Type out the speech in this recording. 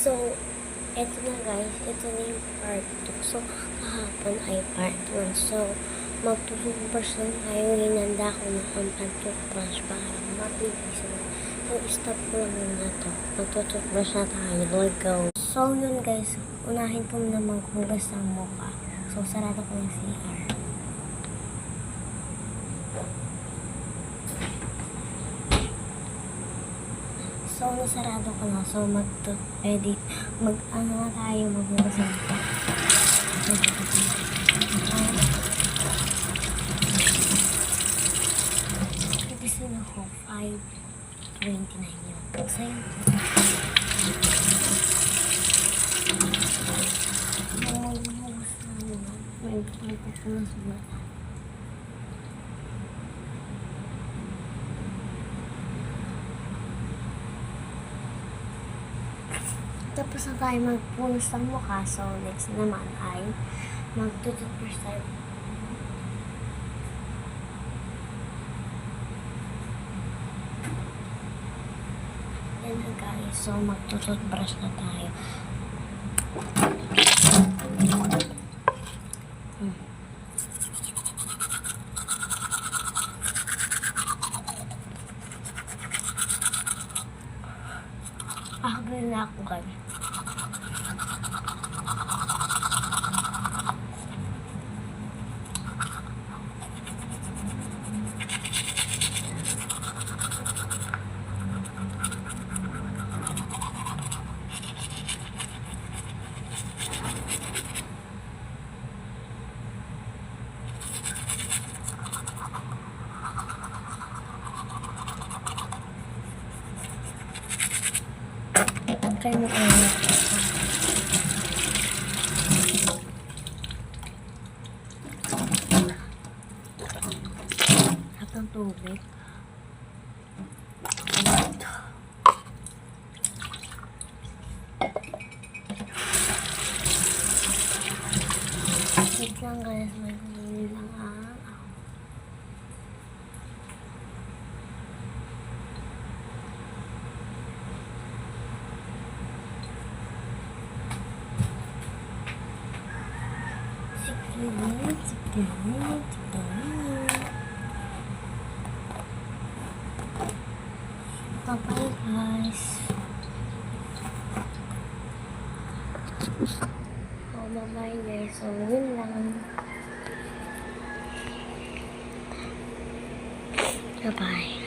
So, eto na guys, ito na yung part 2. So, kahapon ay part 1. So, magtutubrush lang tayo. Hinanda ko na ang pag-toothbrush para mabilis na. So, stop ko lang muna to. Magtutubrush na tayo. Let's go. So, yun guys, unahin ko na maghugas ng mukha. So, sarado ko yung CR. So, nasarado ko na. So, mag-edit. Mag-ano na tayo, maghugas ng mukha. Gigising ako, 5:29 yun. Kasi, maghugas na naman. May pagpupunas ba? Tapos na tayo magpunas ng mukha. So, next naman ay magtututbrush tayo. Yan na guys. So, magtututbrush na tayo. Ahagin na ako guys. Try mo kayo. Hatang tubig. Wait lang guys, may kumili lang Bye-bye guys. Oh, bye-bye guys. So, yun lang. Bye-bye.